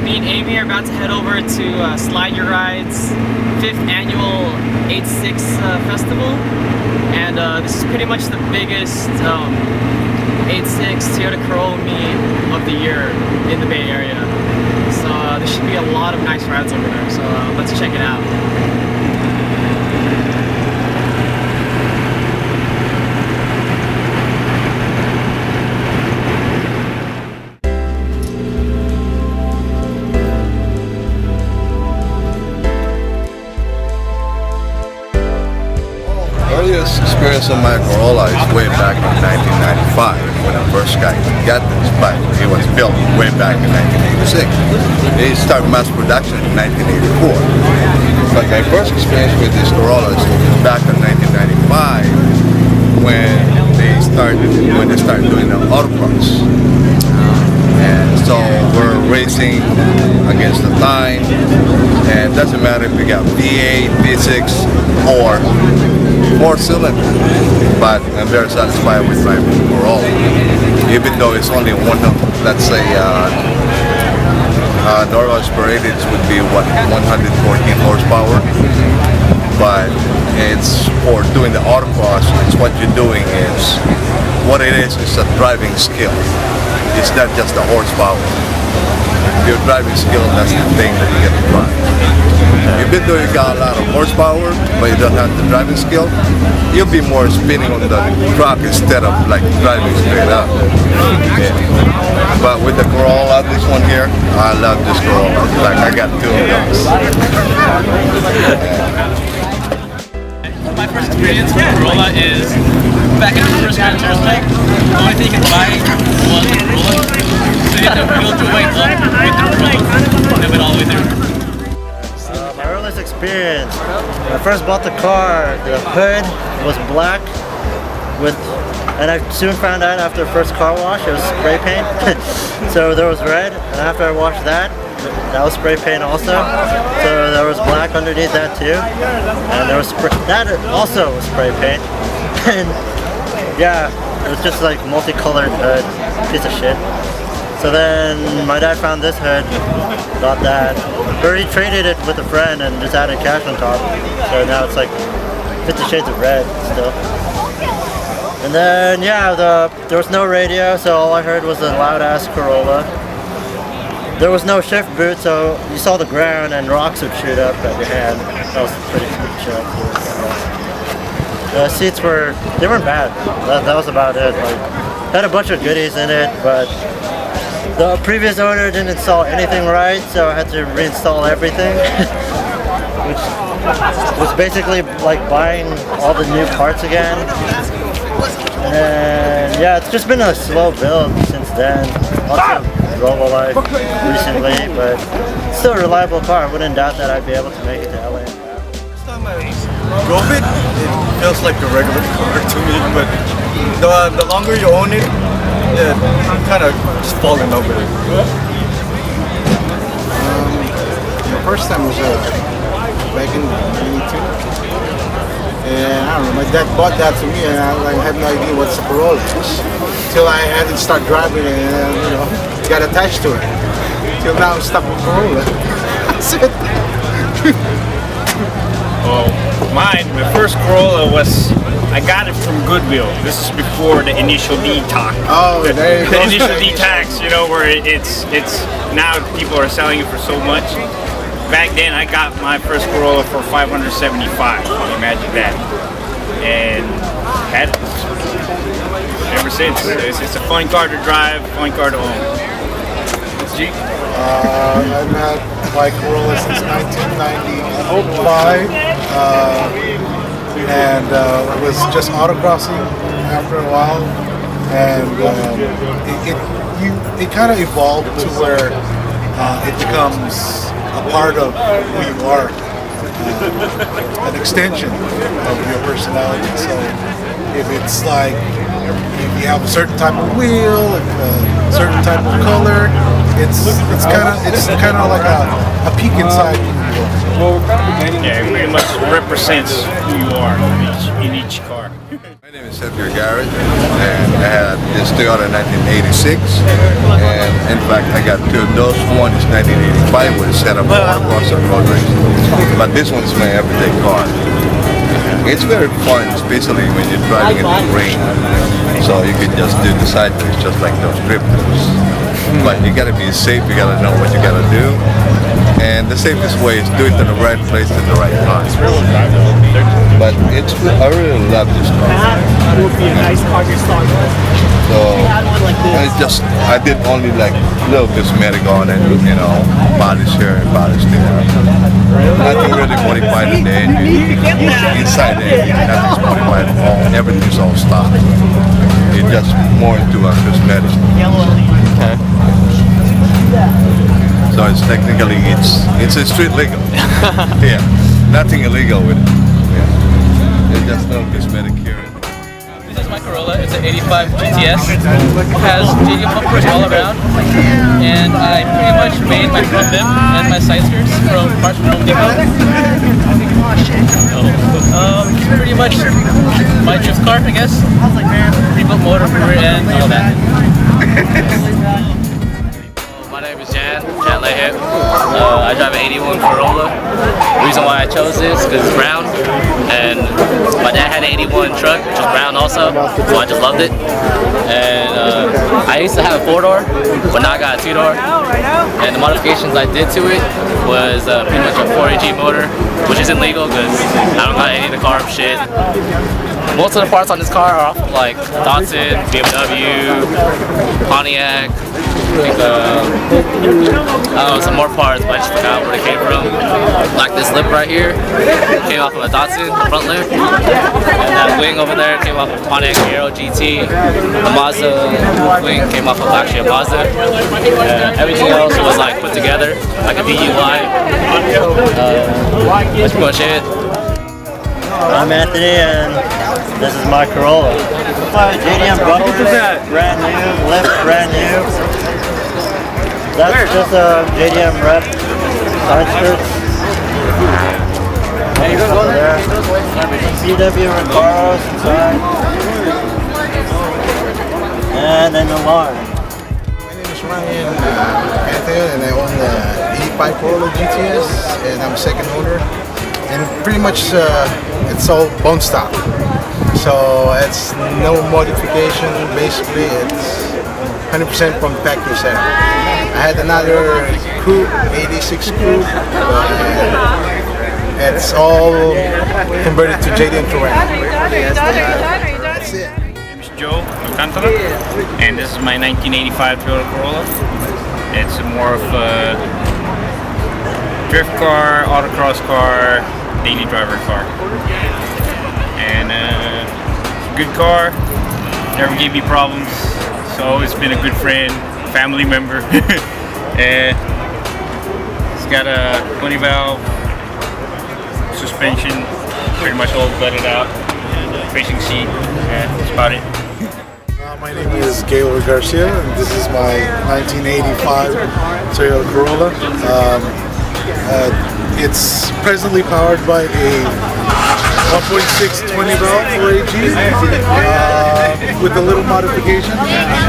me and Amy are about to head over to Slide Your Ride's 5th annual 8.6 festival, and this is pretty much the biggest 8.6 Toyota Corolla meet of the year in the Bay Area. So there should be a lot of nice rides over there, so let's check it out. Earliest experience of my Corolla is way back in 1995 when I first got this bike. It was built way back in 1986. It started mass production in 1984. But my first experience with this Corolla is back in 1995 when they started doing the autocross. And so we're racing against the time, and it doesn't matter if we got V8, V6, or 4-cylinder, but I'm very satisfied with my Corolla. Even though it's only one of, let's say, normal aspirated would be what, 114 horsepower, but it's for doing the autocross. It's what you're doing is, what it is a driving skill. It's not just the horsepower. Your driving skill, that's the thing that you get to drive. Even though you got a lot of horsepower, but you don't have the driving skill, you'll be more spinning on the track instead of like driving straight up. Yeah. But with the Corolla, this one here, I love this Corolla. Like I got two of those. My first experience with Rolla is back in the first Grand Turismo. The only thing you could buy was a Corolla. So you had to build your way up with the Corolla and then went all the way through. My earliest experience, when I first bought the car, the hood was black and I soon found out after the first car wash it was spray paint. So there was red, and after I washed that was spray paint also. So there was black underneath that too, and there was that also was spray paint. And yeah, it was just like multicolored hood, piece of shit. So then my dad found this hood, got that, or he traded it with a friend and just added cash on top. So now it's like 50 shades of red still. And then yeah, there was no radio, so all I heard was a loud ass Corolla. There was no shift boot, so you saw the ground and rocks would shoot up at your hand. That was pretty chill. The seats weren't bad. That was about it. Like, had a bunch of goodies in it, but the previous owner didn't install anything right, so I had to reinstall everything, which was basically like buying all the new parts again. And yeah, it's just been a slow build since then. Also, Rolla Life recently, but still a reliable car. I wouldn't doubt that I'd be able to make it to LA. First time I drove it, it feels like a regular car to me, but the longer you own it, yeah, you kind of just fall in love with it. The first time was back in 92. And I don't know, my dad bought that for me and I had no idea what the Corolla is. Till I had to start driving it and, you know, got attached to it. Till now I'm stuck with Corolla. That's it. Well, the first Corolla was, I got it from Goodwill. This is before the initial D-Tax. Oh, there you go. The initial D-Tax, you know, where it's now people are selling it for so much. Back then, I got my first Corolla for $575. Imagine that, and had it ever since. It's a fun car to drive, fun car to own. G? I've had my Corolla since 1995, and it was just autocrossing after a while, and it kind of evolved to where it becomes a part of who you are, an extension of your personality. So if it's like, if you have a certain type of wheel, a certain type of color, it's kind of like a peek inside who you are. Yeah, it pretty much represents who you are in each car. My name Set your garage, and I had this Toyota 1986, and in fact I got two of those. One is 1985 with a setup motocross and road racing, but this one's my everyday car. It's very fun, especially when you're driving in the rain, so you can just do the side tricks just like those drifters. But you gotta be safe, you gotta know what you gotta do, and the safest way is do it in the right place at the right time. But I really love this car. It would be a nice car to start with. So I did only like little cosmetic on it, you know, polish here and polish there. Nothing really modified in the engine. Inside the engine, nothing's modified at all. Everything's all stock. It's just more into a cosmetic. Okay. So it's technically it's a street legal. Yeah, nothing illegal with it. Yeah, it's just no cosmetic here. This is my Corolla. It's an 85 GTS. It has JDM bumpers all around, and I pretty much made my front bib and my side skirts from parts from Home Depot. It's pretty much my drift car, I guess. Rebuilt motor, rear end, all that. My name is Jan Leahy. I drive an 81 Corolla. The reason why I chose this is because it's brown, and my dad had an 81 truck, which was brown also, so I just loved it. And I used to have a 4-door, but now I got a 2-door. And the modifications I did to it was pretty much a 4AG motor, which isn't legal because I don't got any of the carb shit. Most of the parts on this car are off of like Datsun, BMW, Pontiac, I don't know, some more parts, but I just forgot where they came from. Like this lip right here came off of a Datsun, the front lip. And that wing over there came off of Pontiac Aero GT. The Mazda wing came off of actually a Mazda. Everything else was like put together, like a DUI. That's pretty much it. I'm Anthony, and this is my Corolla. JDM bumpers, brand new, lift brand new. That's just a JDM rep side skirts. Over there. CW Recaros inside. And then the alarm. My name is Ryan Anthony, and I own the 85 Corolla GTS, and I'm second owner. And pretty much it's all bone stock, so it's no modification. Basically, it's 100% from factory setup. I had another coupe, 86 coupe, but it's all converted to JDM Terrain. That's it. My name is Joe Alcantara, and this is my 1985 Toyota Corolla. It's more of a drift car, autocross car, daily driver car. And good car, never gave me problems. It's always been a good friend, family member. It's got a 20 valve suspension, pretty much all gutted out, racing seat, and that's about it. My name is Gaylor Garcia, and this is my 1985 Toyota Corolla. It's presently powered by a 1.6 20 valve 4AG with a little modification.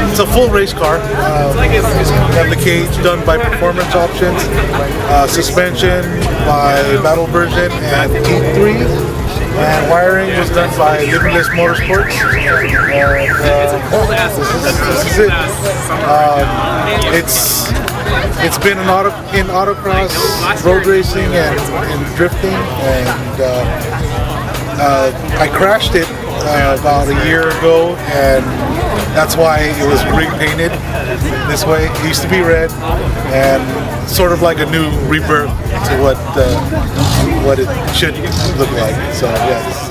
It's a full race car. Have the cage done by Performance Options, suspension by Battle Version and T3, and wiring was done by Limitless Motorsports. This is it. It's been in autocross, road racing, and drifting, and I crashed it about a year ago, and that's why it was repainted this way. It used to be red, and sort of like a new rebirth to what it should look like. So yeah.